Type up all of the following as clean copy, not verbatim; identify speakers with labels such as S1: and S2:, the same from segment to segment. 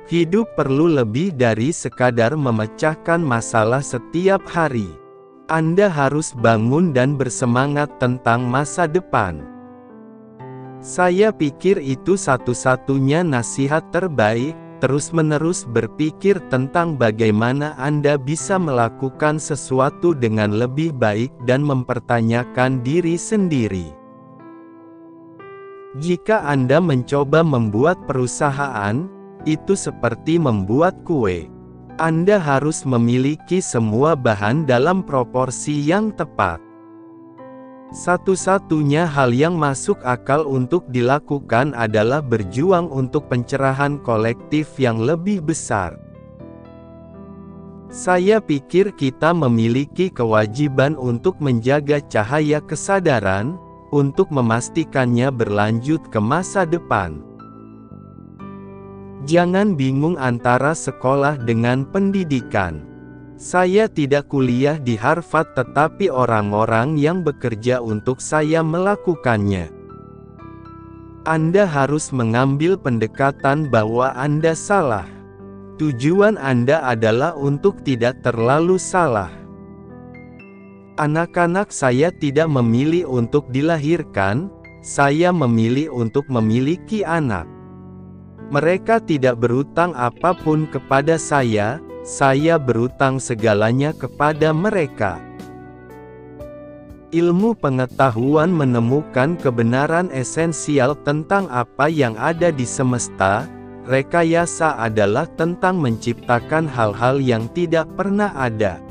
S1: Hidup perlu lebih dari sekadar memecahkan masalah setiap hari. Anda harus bangun dan bersemangat tentang masa depan. Saya pikir itu satu-satunya nasihat terbaik. Terus-menerus berpikir tentang bagaimana Anda bisa melakukan sesuatu dengan lebih baik dan mempertanyakan diri sendiri. Jika Anda mencoba membuat perusahaan, itu seperti membuat kue. Anda harus memiliki semua bahan dalam proporsi yang tepat. Satu-satunya hal yang masuk akal untuk dilakukan adalah berjuang untuk pencerahan kolektif yang lebih besar. Saya pikir kita memiliki kewajiban untuk menjaga cahaya kesadaran, untuk memastikannya berlanjut ke masa depan. Jangan bingung antara sekolah dengan pendidikan. Saya tidak kuliah di Harvard, tetapi orang-orang yang bekerja untuk saya melakukannya. Anda harus mengambil pendekatan bahwa Anda salah. Tujuan Anda adalah untuk tidak terlalu salah. Anak-anak saya tidak memilih untuk dilahirkan, saya memilih untuk memiliki anak. Mereka tidak berutang apapun kepada saya berutang segalanya kepada mereka. Ilmu pengetahuan menemukan kebenaran esensial tentang apa yang ada di semesta. Rekayasa adalah tentang menciptakan hal-hal yang tidak pernah ada.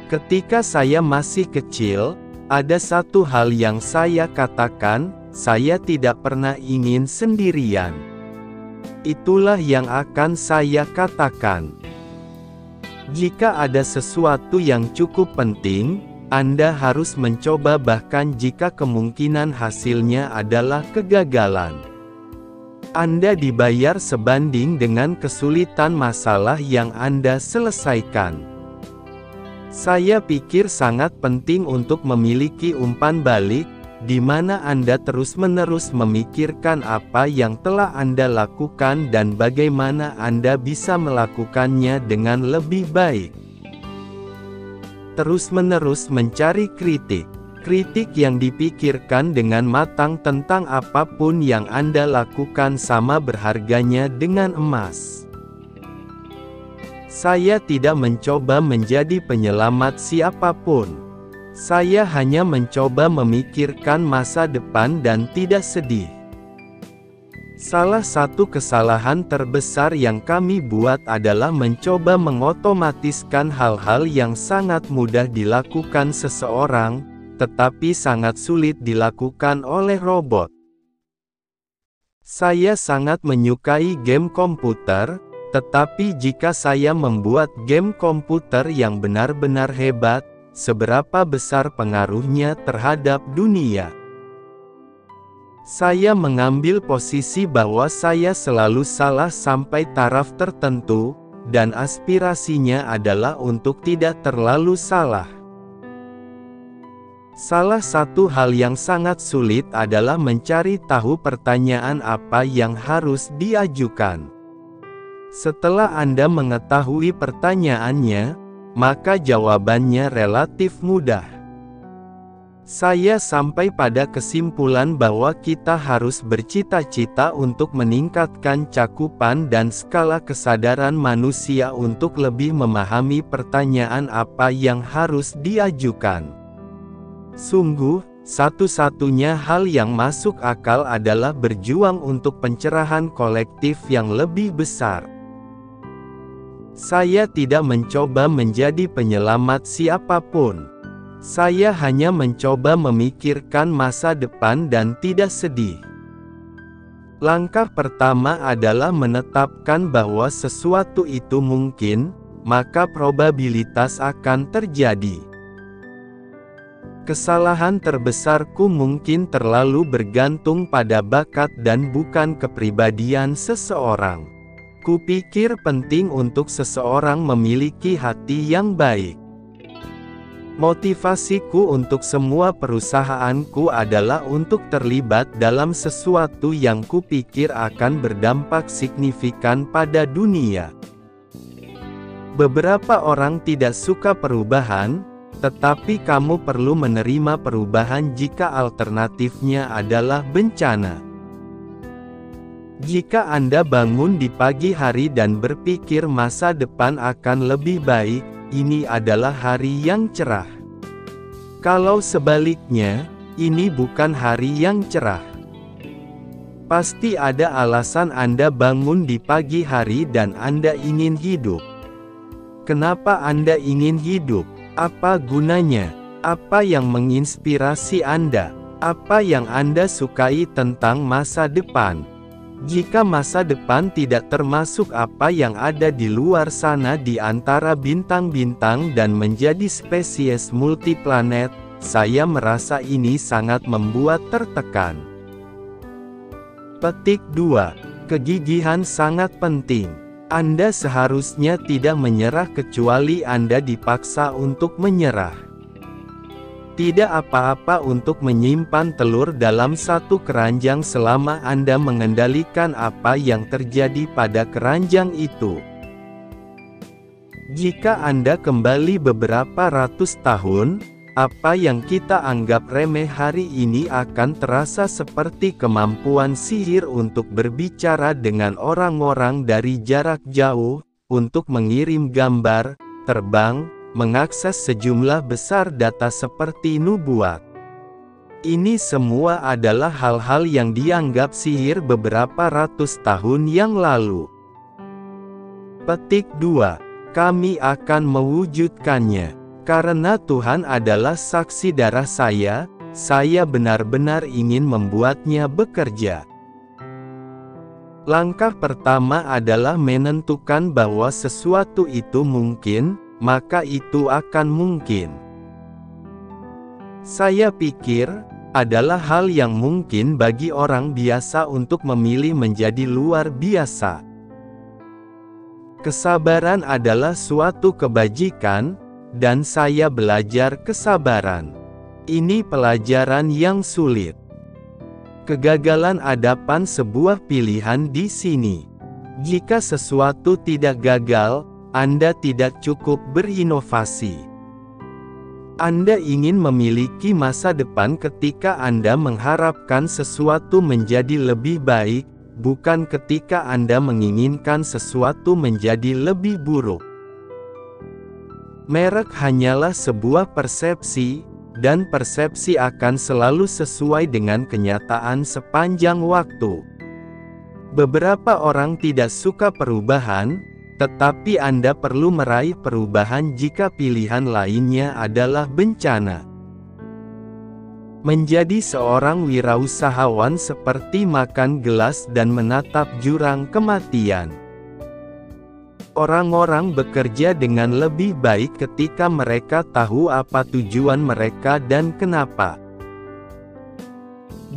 S1: Ketika saya masih kecil, ada satu hal yang saya katakan, saya tidak pernah ingin sendirian. Itulah yang akan saya katakan. Jika ada sesuatu yang cukup penting, Anda harus mencoba bahkan jika kemungkinan hasilnya adalah kegagalan. Anda dibayar sebanding dengan kesulitan masalah yang Anda selesaikan. Saya pikir sangat penting untuk memiliki umpan balik, di mana Anda terus-menerus memikirkan apa yang telah Anda lakukan dan bagaimana Anda bisa melakukannya dengan lebih baik. Terus-menerus mencari kritik. Kritik yang dipikirkan dengan matang tentang apapun yang Anda lakukan sama berharganya dengan emas. Saya tidak mencoba menjadi penyelamat siapapun. Saya hanya mencoba memikirkan masa depan dan tidak sedih. Salah satu kesalahan terbesar yang kami buat adalah mencoba mengotomatiskan hal-hal yang sangat mudah dilakukan seseorang, tetapi sangat sulit dilakukan oleh robot. Saya sangat menyukai game komputer, tetapi jika saya membuat game komputer yang benar-benar hebat, seberapa besar pengaruhnya terhadap dunia? Saya mengambil posisi bahwa saya selalu salah sampai taraf tertentu, dan aspirasinya adalah untuk tidak terlalu salah. Salah satu hal yang sangat sulit adalah mencari tahu pertanyaan apa yang harus diajukan. Setelah Anda mengetahui pertanyaannya, maka jawabannya relatif mudah. Saya sampai pada kesimpulan bahwa kita harus bercita-cita untuk meningkatkan cakupan dan skala kesadaran manusia untuk lebih memahami pertanyaan apa yang harus diajukan. Sungguh, satu-satunya hal yang masuk akal adalah berjuang untuk pencerahan kolektif yang lebih besar. Saya tidak mencoba menjadi penyelamat siapapun. Saya hanya mencoba memikirkan masa depan dan tidak sedih. Langkah pertama adalah menetapkan bahwa sesuatu itu mungkin, maka probabilitas akan terjadi. Kesalahan terbesarku mungkin terlalu bergantung pada bakat dan bukan kepribadian seseorang. Kupikir penting untuk seseorang memiliki hati yang baik. Motivasiku untuk semua perusahaanku adalah untuk terlibat dalam sesuatu yang kupikir akan berdampak signifikan pada dunia. Beberapa orang tidak suka perubahan, tetapi kamu perlu menerima perubahan jika alternatifnya adalah bencana. Jika Anda bangun di pagi hari dan berpikir masa depan akan lebih baik, ini adalah hari yang cerah. Kalau sebaliknya, ini bukan hari yang cerah. Pasti ada alasan Anda bangun di pagi hari dan Anda ingin hidup. Kenapa Anda ingin hidup? Apa gunanya? Apa yang menginspirasi Anda? Apa yang Anda sukai tentang masa depan? Jika masa depan tidak termasuk apa yang ada di luar sana di antara bintang-bintang dan menjadi spesies multiplanet, saya merasa ini sangat membuat tertekan. Petik 2. Kegigihan sangat penting. Anda seharusnya tidak menyerah kecuali Anda dipaksa untuk menyerah. Tidak apa-apa untuk menyimpan telur dalam satu keranjang selama Anda mengendalikan apa yang terjadi pada keranjang itu. Jika Anda kembali beberapa ratus tahun, apa yang kita anggap remeh hari ini akan terasa seperti kemampuan sihir untuk berbicara dengan orang-orang dari jarak jauh, untuk mengirim gambar, terbang, mengakses sejumlah besar data seperti nubuat. Ini semua adalah hal-hal yang dianggap sihir beberapa ratus tahun yang lalu. Petik 2. Kami akan mewujudkannya. Karena Tuhan adalah saksi darah saya benar-benar ingin membuatnya bekerja. Langkah pertama adalah menentukan bahwa sesuatu itu mungkin, maka itu akan mungkin. Saya pikir, adalah hal yang mungkin bagi orang biasa untuk memilih menjadi luar biasa. Kesabaran adalah suatu kebajikan, dan saya belajar kesabaran. Ini pelajaran yang sulit. Kegagalan adalah sebuah pilihan di sini. Jika sesuatu tidak gagal, Anda tidak cukup berinovasi. Anda ingin memiliki masa depan ketika Anda mengharapkan sesuatu menjadi lebih baik, bukan ketika Anda menginginkan sesuatu menjadi lebih buruk. Merek hanyalah sebuah persepsi, dan persepsi akan selalu sesuai dengan kenyataan sepanjang waktu. Beberapa orang tidak suka perubahan, tetapi Anda perlu meraih perubahan jika pilihan lainnya adalah bencana. Menjadi seorang wirausahawan seperti makan gelas dan menatap jurang kematian. Orang-orang bekerja dengan lebih baik ketika mereka tahu apa tujuan mereka dan kenapa.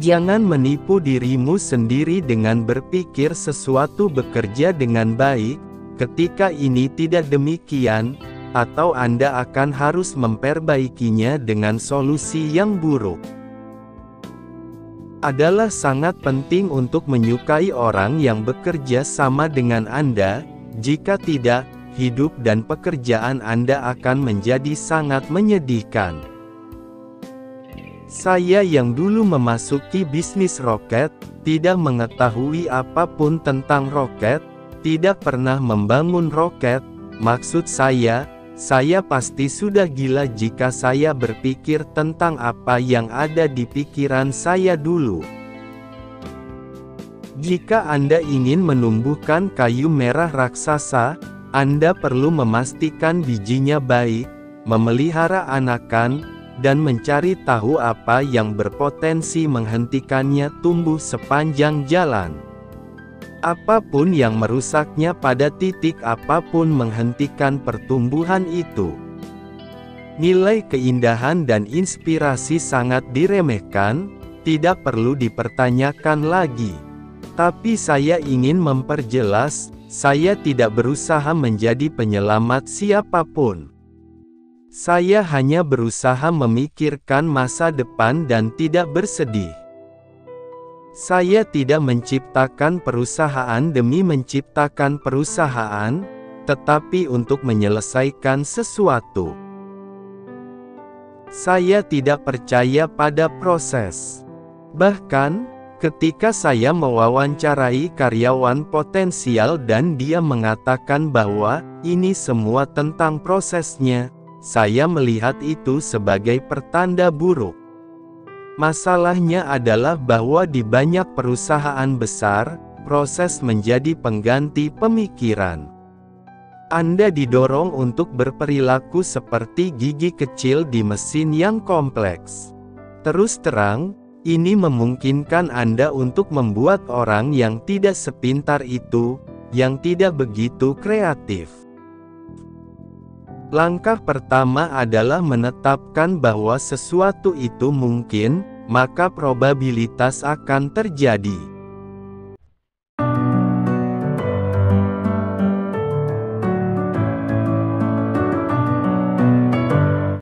S1: Jangan menipu dirimu sendiri dengan berpikir sesuatu bekerja dengan baik, ketika ini tidak demikian, atau Anda akan harus memperbaikinya dengan solusi yang buruk. Adalah sangat penting untuk menyukai orang yang bekerja sama dengan Anda. Jika tidak, hidup dan pekerjaan Anda akan menjadi sangat menyedihkan. Saya yang dulu memasuki bisnis roket, tidak mengetahui apapun tentang roket, tidak pernah membangun roket. Maksud saya pasti sudah gila jika saya berpikir tentang apa yang ada di pikiran saya dulu. Jika Anda ingin menumbuhkan kayu merah raksasa, Anda perlu memastikan bijinya baik, memelihara anakan, dan mencari tahu apa yang berpotensi menghentikannya tumbuh sepanjang jalan. Apapun yang merusaknya pada titik apapun menghentikan pertumbuhan itu. Nilai keindahan dan inspirasi sangat diremehkan, tidak perlu dipertanyakan lagi. Tapi saya ingin memperjelas, saya tidak berusaha menjadi penyelamat siapapun. Saya hanya berusaha memikirkan masa depan dan tidak bersedih. Saya tidak menciptakan perusahaan demi menciptakan perusahaan, tetapi untuk menyelesaikan sesuatu. Saya tidak percaya pada proses. Bahkan, ketika saya mewawancarai karyawan potensial dan dia mengatakan bahwa ini semua tentang prosesnya, saya melihat itu sebagai pertanda buruk. Masalahnya adalah bahwa di banyak perusahaan besar, proses menjadi pengganti pemikiran. Anda didorong untuk berperilaku seperti gigi kecil di mesin yang kompleks. Terus terang, ini memungkinkan Anda untuk membuat orang yang tidak sepintar itu, yang tidak begitu kreatif. Langkah pertama adalah menetapkan bahwa sesuatu itu mungkin, maka probabilitas akan terjadi.